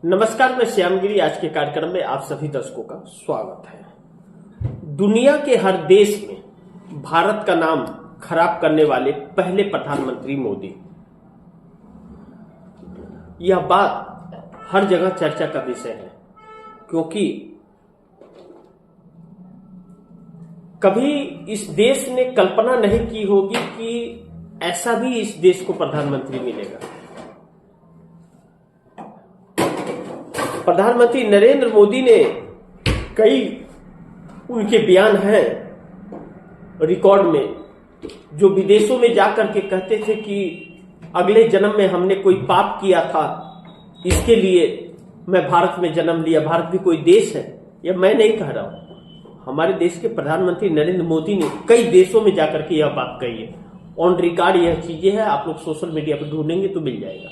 नमस्कार, मैं श्यामगिरी। आज के कार्यक्रम में आप सभी दर्शकों का स्वागत है। दुनिया के हर देश में भारत का नाम खराब करने वाले पहले प्रधानमंत्री मोदी। यह बात हर जगह चर्चा का विषय है, क्योंकि कभी इस देश ने कल्पना नहीं की होगी कि ऐसा भी इस देश को प्रधानमंत्री मिलेगा। प्रधानमंत्री नरेंद्र मोदी ने कई उनके बयान हैं रिकॉर्ड में, जो विदेशों में जाकर के कहते थे कि अगले जन्म में हमने कोई पाप किया था, इसके लिए मैं भारत में जन्म लिया। भारत भी कोई देश है, यह मैं नहीं कह रहा हूं। हमारे देश के प्रधानमंत्री नरेंद्र मोदी ने कई देशों में जाकर के यह बात कही है। ऑन रिकॉर्ड यह चीजें हैं, आप लोग सोशल मीडिया पर ढूंढेंगे तो मिल जाएगा।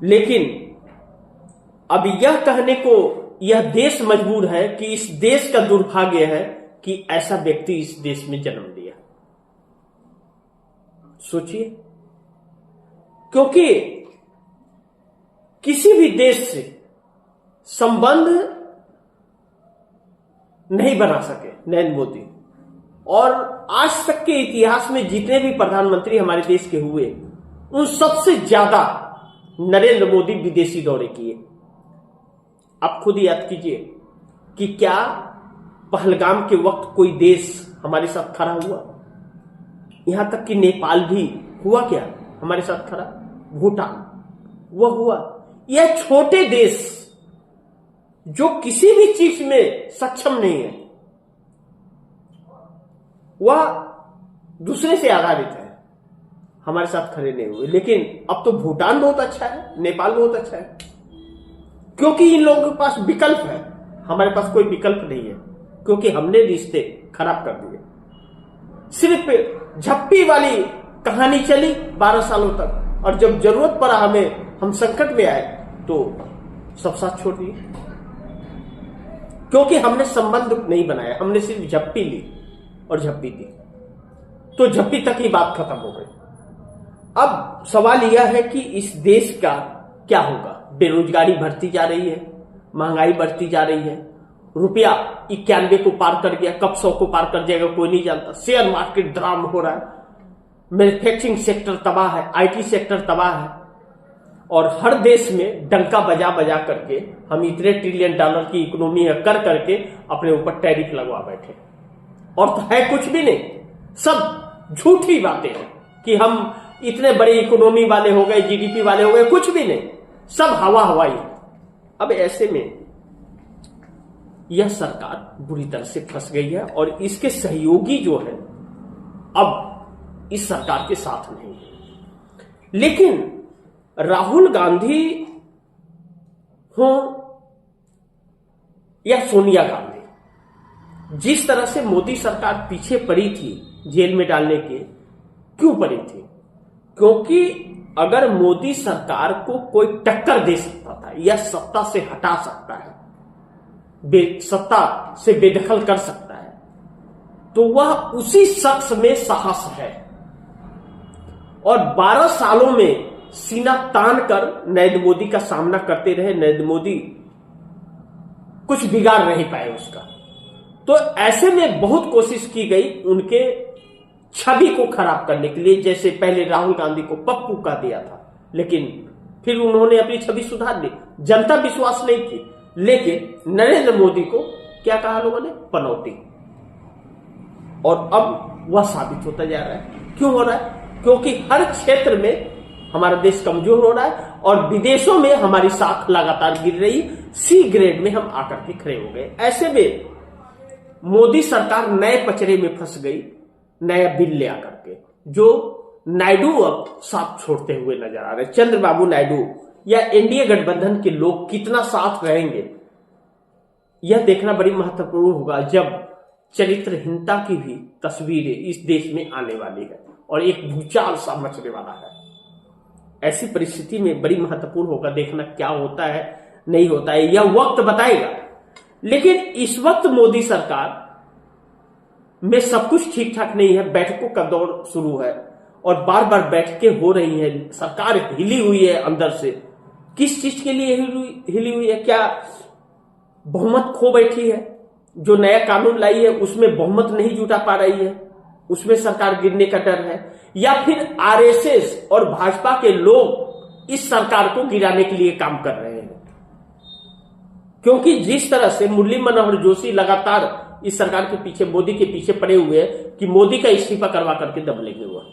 लेकिन अब यह कहने को यह देश मजबूर है कि इस देश का दुर्भाग्य है कि ऐसा व्यक्ति इस देश में जन्म लिया। सोचिए, क्योंकि किसी भी देश से संबंध नहीं बना सके नरेंद्र मोदी, और आज तक के इतिहास में जितने भी प्रधानमंत्री हमारे देश के हुए, उन सबसे ज्यादा नरेंद्र मोदी विदेशी दौरे किए। आप खुद याद कीजिए कि क्या पहलगाम के वक्त कोई देश हमारे साथ खड़ा हुआ? यहां तक कि नेपाल भी हुआ क्या हमारे साथ खड़ा? भूटान वह हुआ। यह छोटे देश जो किसी भी चीज में सक्षम नहीं है, वह दूसरे से आधारित है, हमारे साथ खड़े नहीं हुए। लेकिन अब तो भूटान बहुत अच्छा है, नेपाल बहुत अच्छा है, क्योंकि इन लोगों के पास विकल्प है। हमारे पास कोई विकल्प नहीं है, क्योंकि हमने रिश्ते खराब कर दिए। सिर्फ झप्पी वाली कहानी चली 12 सालों तक, और जब जरूरत पड़ा हम संकट में आए तो सब साथ छोड़ दिए, क्योंकि हमने संबंध नहीं बनाया। हमने सिर्फ झप्पी ली और झप्पी दी, तो झप्पी तक ही बात खत्म हो गई। अब सवाल यह है कि इस देश का क्या होगा? बेरोजगारी बढ़ती जा रही है, महंगाई बढ़ती जा रही है, रुपया 91 को पार कर गया, कब 100 को पार कर जाएगा कोई नहीं जानता। शेयर मार्केट धड़ाम हो रहा है, मैन्युफैक्चरिंग सेक्टर तबाह है, आईटी सेक्टर तबाह है, और हर देश में डंका बजा बजा करके हम इतने ट्रिलियन डॉलर की इकोनॉमी कर करके अपने ऊपर टैरिफ लगवा बैठे, और तो है कुछ भी नहीं, सब झूठी बातें हैं कि हम इतने बड़े इकोनॉमी वाले हो गए, जीडीपी वाले हो गए। कुछ भी नहीं, सब हवा हवाई। अब ऐसे में यह सरकार बुरी तरह से फंस गई है, और इसके सहयोगी जो है अब इस सरकार के साथ नहीं है। लेकिन राहुल गांधी हो या सोनिया गांधी, जिस तरह से मोदी सरकार पीछे पड़ी थी जेल में डालने के, क्यों पड़ी थी? क्योंकि अगर मोदी सरकार को कोई टक्कर दे सकता था या सत्ता से हटा सकता है, सत्ता से बेदखल कर सकता है, तो वह उसी शख्स में साहस है। और 12 सालों में सीना तान कर नरेंद्र मोदी का सामना करते रहे। नरेंद्र मोदी कुछ बिगाड़ नहीं पाए उसका। तो ऐसे में बहुत कोशिश की गई उनके छवि को खराब करने के लिए। जैसे पहले राहुल गांधी को पप्पू कह दिया था, लेकिन फिर उन्होंने अपनी छवि सुधार ली, जनता विश्वास नहीं की। लेकिन नरेंद्र मोदी को क्या कहा लोगों ने? पनौती। और अब वह साबित होता जा रहा है। क्यों हो रहा है? क्योंकि हर क्षेत्र में हमारा देश कमजोर हो रहा है, और विदेशों में हमारी साख लगातार गिर रही। सी ग्रेड में हम आकर के खड़े हो गए। ऐसे में मोदी सरकार नए पचड़े में फंस गई, नया बिल ले आकर के, जो नायडू अब साथ छोड़ते हुए नजर आ रहे। चंद्रबाबू नायडू या एनडीए गठबंधन के लोग कितना साथ रहेंगे, यह देखना बड़ी महत्वपूर्ण होगा, जब चरित्रहीनता की भी तस्वीरें इस देश में आने वाली है और एक भूचाल सा मचने वाला है। ऐसी परिस्थिति में बड़ी महत्वपूर्ण होगा देखना क्या होता है, नहीं होता है, यह वक्त बताएगा। लेकिन इस वक्त मोदी सरकार में सब कुछ ठीक ठाक नहीं है। बैठकों का दौर शुरू है और बार बार बैठकें हो रही हैं, सरकार हिली हुई है अंदर से, किस चीज के लिए हिली हुई है? क्या बहुमत खो बैठी है? जो नया कानून लाई है उसमें बहुमत नहीं जुटा पा रही है, उसमें सरकार गिरने का डर है? या फिर आरएसएस और भाजपा के लोग इस सरकार को गिराने के लिए काम कर रहे हैं? क्योंकि जिस तरह से मुरली मनोहर जोशी लगातार इस सरकार के पीछे, मोदी के पीछे पड़े हुए हैं कि मोदी का इस्तीफा करवा करके दब लेंगे वो,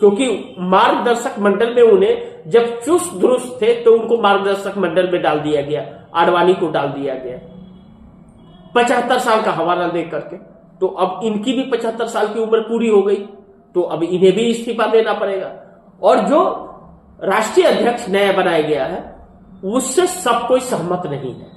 क्योंकि मार्गदर्शक मंडल में उन्हें जब चुस्त दुरुस्त थे तो उनको मार्गदर्शक मंडल में डाल दिया गया, आडवाणी को डाल दिया गया 75 साल का हवाला दे करके। तो अब इनकी भी 75 साल की उम्र पूरी हो गई, तो अब इन्हें भी इस्तीफा देना पड़ेगा। और जो राष्ट्रीय अध्यक्ष नया बनाया गया है उससे सब कोई सहमत नहीं है।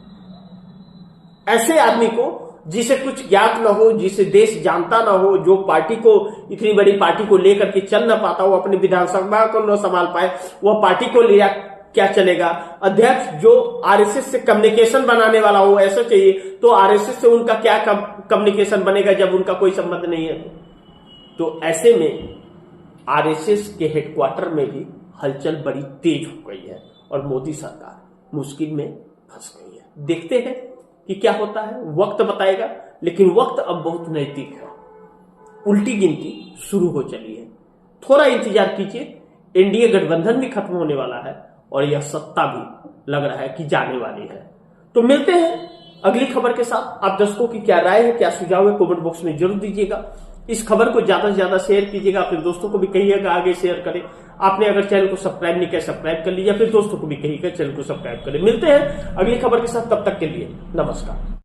ऐसे आदमी को जिसे कुछ ज्ञात ना हो, जिसे देश जानता ना हो, जो पार्टी को, इतनी बड़ी पार्टी को लेकर के चल ना पाता, वो अपनी विधानसभा को न संभाल पाए, वह पार्टी को लिया क्या चलेगा? अध्यक्ष जो आरएसएस से कम्युनिकेशन बनाने वाला हो ऐसा चाहिए, तो आरएसएस से उनका क्या कम्युनिकेशन बनेगा जब उनका कोई संबंध नहीं है? तो ऐसे में आरएसएस के हेडक्वार्टर में भी हलचल बड़ी तेज हो गई है और मोदी सरकार मुश्किल में फंस गई है। देखते हैं कि क्या होता है, वक्त बताएगा। लेकिन वक्त अब बहुत नजदीक है, उल्टी गिनती शुरू हो चली है। थोड़ा इंतजार कीजिए, एनडीए गठबंधन भी खत्म होने वाला है और यह सत्ता भी लग रहा है कि जाने वाली है। तो मिलते हैं अगली खबर के साथ। आप दर्शकों की क्या राय है, क्या सुझाव है, कमेंट बॉक्स में जरूर दीजिएगा। इस खबर को ज्यादा से ज्यादा शेयर कीजिएगा, अपने दोस्तों को भी कहिएगा आगे शेयर करें। आपने अगर चैनल को सब्सक्राइब नहीं किया, सब्सक्राइब कर लीजिए, फिर दोस्तों को भी कहिएगा चैनल को सब्सक्राइब करें। मिलते हैं अगली खबर के साथ, तब तक के लिए नमस्कार।